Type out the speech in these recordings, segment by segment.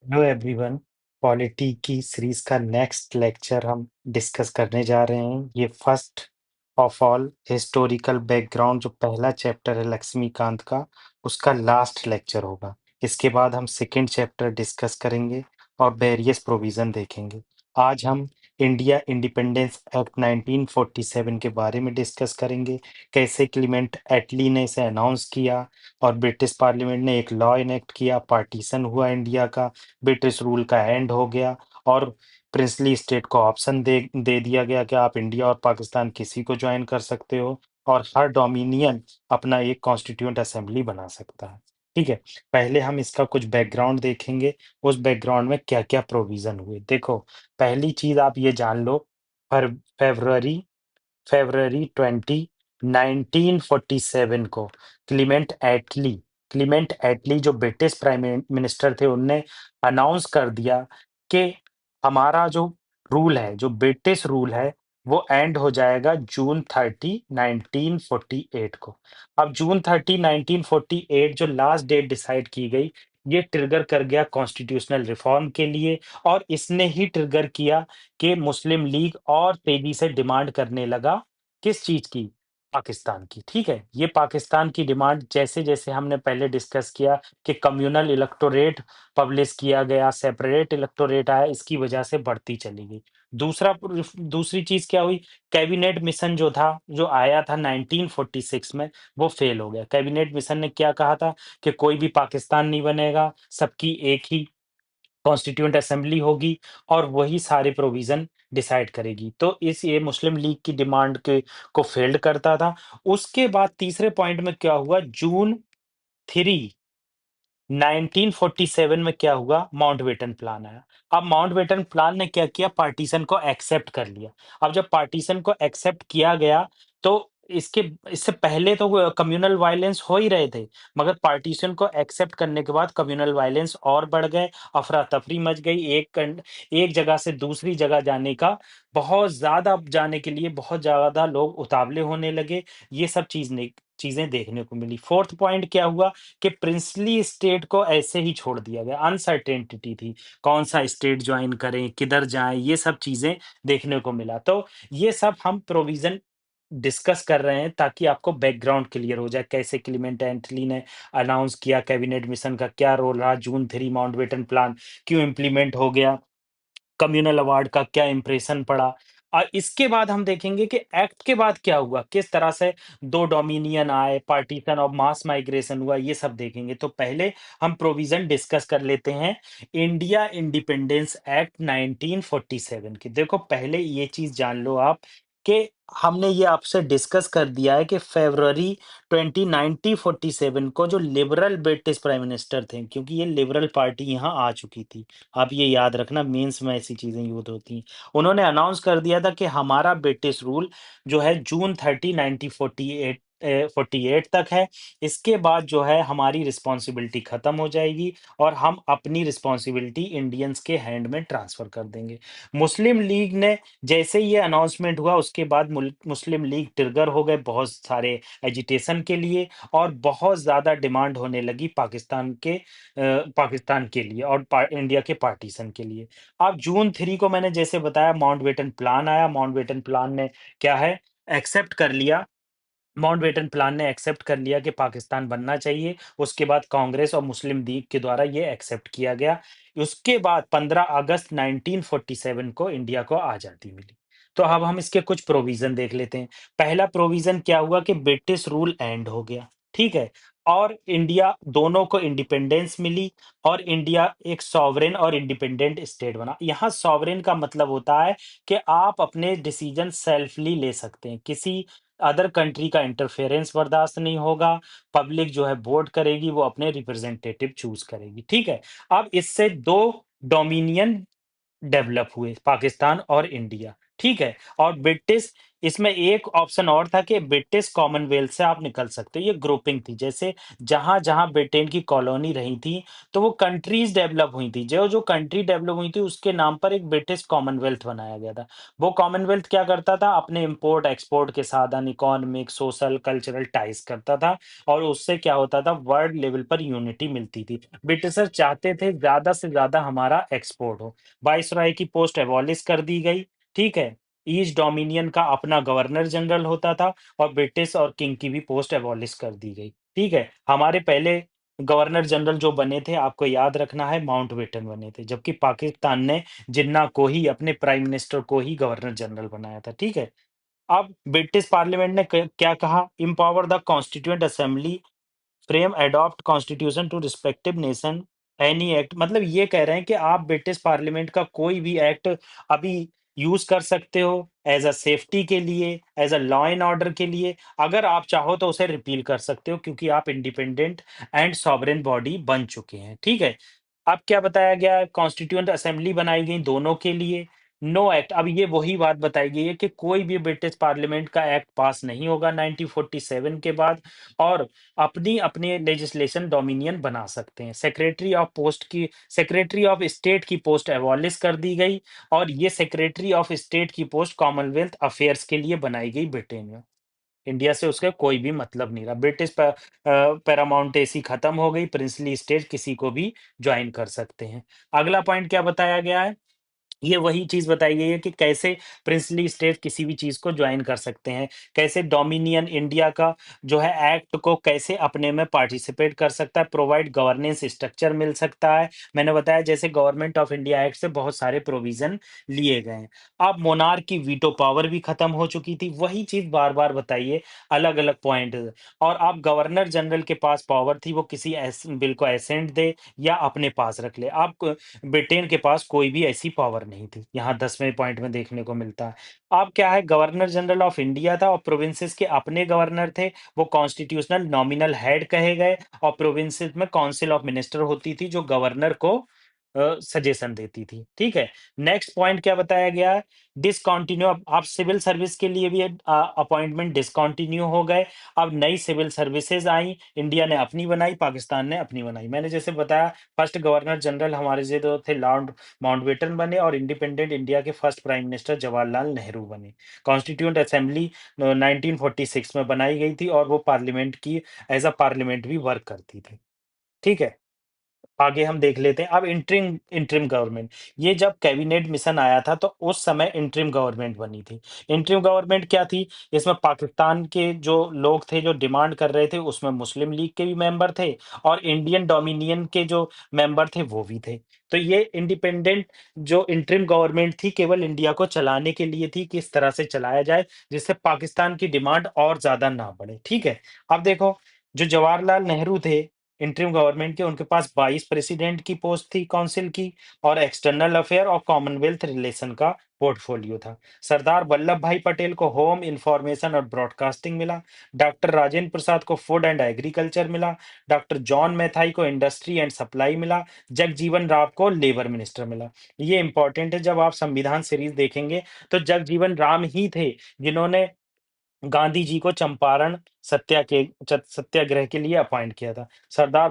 Hello everyone. Polity की series का next lecture हम डिस्कस करने जा रहे हैं। ये first of all historical background जो पहला चैप्टर है लक्ष्मीकांत का, उसका लास्ट लेक्चर होगा। इसके बाद हम सेकंड चैप्टर डिस्कस करेंगे और वेरियस प्रोविजन देखेंगे। आज हम इंडिया इंडिपेंडेंस एक्ट 1947 के बारे में डिस्कस करेंगे, कैसे क्लीमेंट एटली ने इसे अनाउंस किया और ब्रिटिश पार्लियामेंट ने एक लॉ इनेक्ट किया, पार्टीशन हुआ इंडिया का, ब्रिटिश रूल का एंड हो गया और प्रिंसली स्टेट को ऑप्शन दे दिया गया कि आप इंडिया और पाकिस्तान किसी को ज्वाइन कर सकते हो और हर डोमिनियन अपना एक कॉन्स्टिट्यूएंट असेंबली बना सकता है। ठीक है, पहले हम इसका कुछ बैकग्राउंड देखेंगे। उस बैकग्राउंड में क्या क्या प्रोविजन हुए, देखो। पहली चीज आप ये जान लो, फर फेब्रुअरी फरवरी 20 1947 को क्लीमेंट एटली जो ब्रिटिश प्राइम मिनिस्टर थे, उनने अनाउंस कर दिया कि हमारा जो रूल है, जो ब्रिटिश रूल है, वो एंड हो जाएगा जून 30 1948 को। अब जून 30 1948 जो लास्ट डेट डिसाइड की गई, ये ट्रिगर कर गया कॉन्स्टिट्यूशनल रिफॉर्म के लिए। और इसने ही ट्रिगर किया कि मुस्लिम लीग और तेजी से डिमांड करने लगा, किस चीज की? पाकिस्तान की। ठीक है, ये पाकिस्तान की डिमांड जैसे जैसे हमने पहले डिस्कस किया कि कम्युनल इलेक्टोरेट पब्लिश किया गया, सेपरेट इलेक्टोरेट आया, इसकी वजह से बढ़ती चली गई। दूसरी चीज क्या हुई? कैबिनेट मिशन जो था, जो आया था 1946 में, वो फेल हो गया। कैबिनेट मिशन ने क्या कहा था कि कोई भी पाकिस्तान नहीं बनेगा, सबकी एक ही कॉन्स्टिट्यूएंट असेंबली होगी और वही सारे प्रोविजन डिसाइड करेगी। तो इस ये मुस्लिम लीग की डिमांड के को फेल्ड करता था। उसके बाद तीसरे पॉइंट में क्या हुआ, जून 3 1947 में क्या हुआ, माउंटबेटन प्लान आया। अब माउंटबेटन प्लान ने क्या किया, पार्टीशन को एक्सेप्ट कर लिया। अब जब पार्टीशन को एक्सेप्ट किया गया, तो इसके इससे पहले तो कम्युनल वायलेंस हो ही रहे थे, मगर पार्टीशन को एक्सेप्ट करने के बाद कम्युनल वायलेंस और बढ़ गए, अफरा तफरी मच गई। एक जगह से दूसरी जगह जाने का, बहुत ज्यादा जाने के लिए बहुत ज्यादा लोग उतावले होने लगे। ये सब चीजें देखने को मिली। फोर्थ पॉइंट क्या हुआ कि प्रिंसली स्टेट को ऐसे ही छोड़ दिया गया, अनसर्टेनिटी थी, कौन सा स्टेट ज्वाइन करें, किधर जाएं, ये सब चीजें देखने को मिला। तो ये सब हम प्रोविजन डिस्कस कर रहे हैं ताकि आपको बैकग्राउंड क्लियर हो जाए, कैसे क्लीमेंट एटली ने अनाउंस किया, कैबिनेट मिशन का क्या रोल रहा, जून 3 माउंटबेटन प्लान क्यों इम्प्लीमेंट हो गया, कम्युनल अवार्ड का क्या इंप्रेशन पड़ा। इसके बाद हम देखेंगे कि एक्ट के बाद क्या हुआ, किस तरह से दो डोमिनियन आए, पार्टीशन और मास माइग्रेशन हुआ, ये सब देखेंगे। तो पहले हम प्रोविजन डिस्कस कर लेते हैं इंडिया इंडिपेंडेंस एक्ट 1947 की। देखो, पहले ये चीज जान लो आप कि हमने ये आपसे डिस्कस कर दिया है कि फरवरी 20 1947 को जो लिबरल ब्रिटिश प्राइम मिनिस्टर थे, क्योंकि ये लिबरल पार्टी यहाँ आ चुकी थी, आप ये याद रखना, मेंस में ऐसी चीजें यूज होती हैं। उन्होंने अनाउंस कर दिया था कि हमारा ब्रिटिश रूल जो है जून 30 1948 48 तक है। इसके बाद जो है हमारी रिस्पॉन्सिबिलिटी खत्म हो जाएगी और हम अपनी रिस्पॉन्सिबिलिटी इंडियंस के हैंड में ट्रांसफर कर देंगे। मुस्लिम लीग ने जैसे ही ये अनाउंसमेंट हुआ, उसके बाद मुस्लिम लीग ट्रिगर हो गए बहुत सारे एजिटेशन के लिए, और बहुत ज्यादा डिमांड होने लगी पाकिस्तान के लिए और इंडिया के पार्टीशन के लिए। अब जून 3 को मैंने जैसे बताया, माउंटबेटन प्लान आया। माउंटबेटन प्लान ने क्या है, एक्सेप्ट कर लिया। माउंटबेटन प्लान ने एक्सेप्ट कर लिया कि पाकिस्तान बनना चाहिए। उसके बाद कांग्रेस और मुस्लिम लीग के द्वारा ये एक्सेप्ट किया गया। उसके बाद 15 अगस्त 1947 को इंडिया को आजादी मिली। तो अब हम इसके कुछ प्रोविजन देख लेते हैं। पहला प्रोविजन क्या हुआ कि ब्रिटिश रूल एंड हो गया। ठीक है, और इंडिया दोनों को इंडिपेंडेंस मिली और इंडिया एक सॉवरेन और इंडिपेंडेंट स्टेट बना। यहाँ सॉवरेन का मतलब होता है कि आप अपने डिसीजन सेल्फली ले सकते हैं, किसी अदर कंट्री का इंटरफेरेंस बर्दाश्त नहीं होगा। पब्लिक जो है वोट करेगी, वो अपने रिप्रेजेंटेटिव चूज करेगी। ठीक है, अब इससे दो डोमिनियन डेवलप हुए, पाकिस्तान और इंडिया। ठीक है? और ब्रिटिश इसमें एक ऑप्शन और था कि ब्रिटिश कॉमनवेल्थ से आप निकल सकते हो, ये ग्रुपिंग थी। जैसे जहाँ-जहाँ ब्रिटेन की कॉलोनी रही थी, तो वो कंट्रीज़ डेवलप हुई थी। जो-जो कंट्री डेवलप हुई थी, उसके नाम पर एक ब्रिटिश कॉमनवेल्थ बनाया गया था। वो कॉमनवेल्थ क्या करता था? अपने इम्पोर्ट-एक्सपोर्ट के साधन, इकोनॉमिक, सोशल, कल्चरल टाइज़ करता था और उससे क्या होता था? वर्ल्ड लेवल पर यूनिटी मिलती थी। ब्रिटिशर चाहते थे ज़्यादा से ज़्यादा हमारा एक्सपोर्ट हो। वाइसरॉय की पोस्ट एबॉलिश कर दी गई, ठीक है? ईस्ट डोमिनियन का अपना गवर्नर जनरल होता था और ब्रिटिश और किंग की भी पोस्ट एबॉलिश कर दी गई, ठीक है? हमारे पहले गवर्नर जनरल जो बने थे, आपको याद रखना है माउंटबेटन बने थे, जबकि पाकिस्तान ने जिन्ना को ही अपने प्राइम मिनिस्टर को ही गवर्नर जनरल बनाया था, ठीक है? अब ब्रिटिश पार्लियामेंट ने क क्या कहा? Empower the constituent assembly frame adopt constitution to respective nation any act, मतलब ये कह रहे हैं कि आप ब्रिटिश पार्लियामेंट का कोई भी एक्ट अभी यूज कर सकते हो एज अ सेफ्टी के लिए, as a law and order के लिए। अगर आप चाहो तो उसे रिपील कर सकते हो क्योंकि आप इंडिपेंडेंट एंड सॉवरेन बॉडी बन चुके हैं, ठीक है? अब क्या बताया गया? कॉन्स्टिट्यूएंट असेंबली बनाई गई दोनों के लिए। नो एक्ट, अब ये वही बात बताई गई है कि कोई भी ब्रिटिश पार्लियामेंट का एक्ट पास नहीं होगा 1947 के बाद और अपनी-अपनी लेजिस्लेशन डोमिनियन बना सकते हैं। सेक्रेटरी ऑफ स्टेट की पोस्ट एबॉलिश कर दी गई और ये सेक्रेटरी ऑफ स्टेट की पोस्ट कॉमनवेल्थ अफेयर्स के लिए बनाई गई ब्रिटेन में। इंडिया से उसका कोई भी मतलब नहीं रहा। पैरामाउंटेसी खत्म हो गई, प्रिंसली स्टेट किसी को भी जॉइन कर सकते हैं। अगला पॉइंट क्या बताया गया है? ये वही चीज़ बताई गई है कि कैसे प्रिंसली स्टेट किसी भी चीज़ को जॉइन कर सकते हैं, कैसे डोमिनियन इंडिया का जो है एक्ट को कैसे अपने में पार्टिसिपेट कर सकता है, प्रोवाइड गवर्नेंस स्ट्रक्चर मिल सकता है। मैंने बताया जैसे गवर्नमेंट ऑफ इंडिया एक्ट से बहुत सारे प्रोविज़न लिए गए हैं। अब मोनार्क की वीटो पावर भी खत्म हो चुकी थी, वही चीज़ बार-बार बताइए, अलग-अलग पॉइंट और अब गवर्नर जनरल के पास पावर थी, वो किसी बिल को असेंट दे या अपने पास रख ले। अब ब्रिटेन के पास कोई भी ऐसी पावर नहीं थी। यहाँ 10वें पॉइंट में देखने को मिलता है। अब क्या है गवर्नर जनरल ऑफ इंडिया था और प्रोविंसेस के अपने गवर्नर थे, वो कॉन्स्टिट्यूशनल नॉमिनल हेड कहे गए और प्रोविंसेस में काउंसिल ऑफ मिनिस्टर होती थी जो गवर्नर को सजेशन देती थी, ठीक है? नेक्स्ट पॉइंट क्या बताया गया है? डिसकंटिन्यू अब सिविल सर्विस के लिए भी अपॉइंटमेंट डिसकंटिन्यू हो गए। अब नई सिविल सर्विसेज आई, इंडिया ने अपनी बनाई, पाकिस्तान ने अपनी बनाई। मैंने जैसे बताया फर्स्ट गवर्नर जनरल हमारे जो थे लॉर्ड माउंटबेटन बने और इंडिपेंडेंट इंडिया के first prime minister Jawaharlal Nehru बने। कॉन्स्टिट्यूएंट असेंबली 1946 में बनाई गई थी और वो पार्लियामेंट की एज़ अ पार्लियामेंट भी वर्क करती थी। ठीक है? आगे हम देख लेते हैं। अब इंटरिम इंटरिम गवर्नमेंट, ये जब कैबिनेट मिशन आया था तो उस समय इंटरिम गवर्नमेंट बनी थी। इंटरिम गवर्नमेंट क्या थी? इसमें पाकिस्तान के जो लोग थे जो डिमांड कर रहे थे उसमें मुस्लिम लीग के भी मेंबर थे और इंडियन डोमिनियन के जो मेंबर थे वो भी थे। तो ये इंडिपेंडेंट जो इंटरिम गवर्नमेंट थी केवल इंडिया को चलाने के लिए थी, किस तरह से चलाया जाए जिससे पाकिस्तान की डिमांड और ज़्यादा ना बढ़े। ठीक है? अब देखो जो जवाहरलाल नेहरू थे इंटरिम गवर्नमेंट के, उनके पास 22 प्रेसिडेंट की पोस्ट थी काउंसिल की और एक्सटर्नल अफेयर और कॉमनवेल्थ रिलेशन का पोर्टफोलियो था। सरदार वल्लभ भाई पटेल को होम, इंफॉर्मेशन और ब्रॉडकास्टिंग मिला। डॉक्टर राजेंद्र प्रसाद को फूड एंड एग्रीकल्चर मिला। डॉक्टर जॉन मैथाई को इंडस्ट्री एंड सप्लाई मिला। जगजीवन राम को लेबर मिनिस्टर मिला। ये इंपॉर्टेंट है, जब आप संविधान सीरीज देखेंगे तो जगजीवन राम ही थे जिन्होंने गांधी जी को चंपारण सत्याग्रह के लिए अपॉइंट किया था। सरदार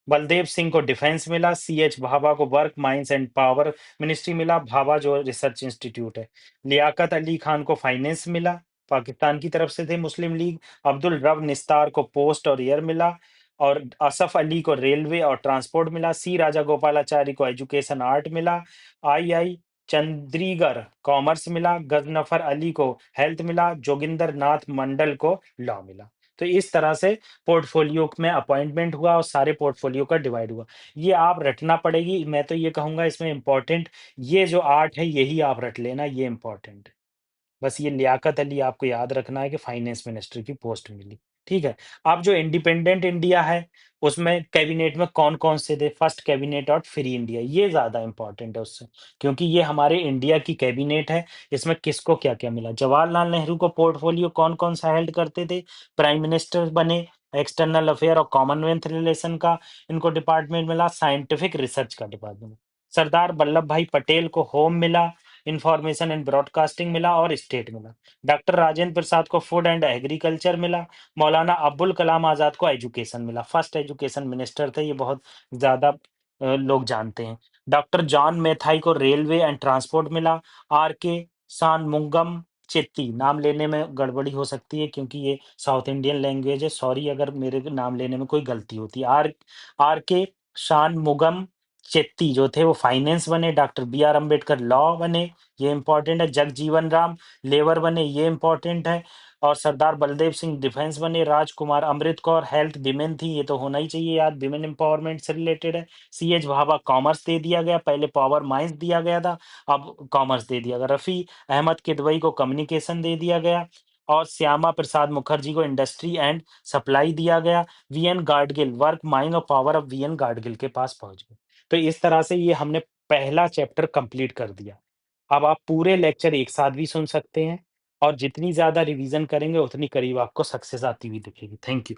बलदेव सिंह को डिफेंस मिला। सीएच भाभा को work, mines and power ministry मिला। भाभा जो रिसर्च इंस्टीट्यूट है। लियाकत अली खान को फाइनेंस मिला, पाकिस्तान की तरफ से थे मुस्लिम लीग। अब्दुल रब निस्तार को पोस्ट और एयर मिला और असफ अली को रेलवे और ट्रांसपोर्ट मिला। सी राजा गोपालाचारी को एजुकेशन आर्ट मिला। आई चंद्रीगर कॉमर्स मिला। गजनफर अली को हेल्थ मिला। जोगिंदर नाथ मंडल को लॉ मिला। तो इस तरह से पोर्टफोलियो में अपॉइंटमेंट हुआ और सारे पोर्टफोलियो का डिवाइड हुआ। ये आप रटना पड़ेगी। मैं तो ये कहूंगा इसमें इंपॉर्टेंट ये जो आर्ट है यही आप रट लेना, ये इंपॉर्टेंट है। बस ये लियाकत अली आपको याद रखना है कि फाइनेंस मिनिस्टर की पोस्ट मिली। ठीक है? अब जो इंडिपेंडेंट इंडिया है, उसमें कैबिनेट में कौन-कौन से थे? फर्स्ट कैबिनेट और फ्री इंडिया, ये ज़्यादा इम्पोर्टेंट है उससे, क्योंकि ये हमारे इंडिया की कैबिनेट है, इसमें किसको क्या-क्या मिला। जवाहरलाल नेहरू को पोर्टफोलियो कौन-कौन सा हेल्ड करते थे? प्राइम मिनिस्टर बने, एक्सटर्नल अफेयर और कॉमनवेल्थ रिलेशन का इनको डिपार्टमेंट मिला, साइंटिफिक रिसर्च का डिपार्टमेंट। सरदार वल्लभ भाई पटेल को होम मिला, इंफॉर्मेशन एंड ब्रॉडकास्टिंग मिला और स्टेट मिला। डॉक्टर राजेंद्र प्रसाद को फूड एंड एग्रीकल्चर मिला। मौलाना अब्दुल कलाम आज़ाद को एजुकेशन मिला। फर्स्ट एजुकेशन मिनिस्टर थे, ये बहुत ज़्यादा लोग जानते हैं। डॉक्टर जॉन मेथाई को रेलवे एंड ट्रांसपोर्ट मिला। आर.के. शानमुगम चेट्टी, नाम लेने में गड़बड़ी हो सकती है क्योंकि ये साउथ इंडियन लैंग्वेज है, सॉरी अगर मेरे नाम लेने में कोई गलती होती है। आर.के. शानमुगम चेट्टी जो थे वो फाइनेंस बने। Doctor B R. अम्बेडकर लॉ बने, ये इम्पोर्टेंट है। जगजीवन राम लेबर बने, ये इम्पोर्टेंट है। और सरदार बलदेव सिंह डिफेंस बने। राजकुमार अमृत कौर हेल्थ विमेन थी, ये तो होना ही चाहिए याद, विमेन एम्पावरमेंट से रिलेटेड है। सी.एच. भाभा कॉमर्स दे दिया गया, पहले पावर माइंस दिया गया था, अब कॉमर्स दे दिया गया। रफ़ी अहमद किदवई को कम्युनिकेशन दे दिया गया। और श्यामा प्रसाद मुखर्जी को इंडस्ट्री एंड सप्लाई दिया गया। वी.एन. गाडगिल वर्क, माइंड और पावर ऑफ वी.एन. गाडगिल के पास पहुँच गए। तो इस तरह से ये हमने पहला चैप्टर कंप्लीट कर दिया। अब आप पूरे लेक्चर एक साथ भी सुन सकते हैं और जितनी ज़्यादा रिवीज़न करेंगे, उतनी करीब आपको सक्सेस आती हुई दिखेगी। Thank you.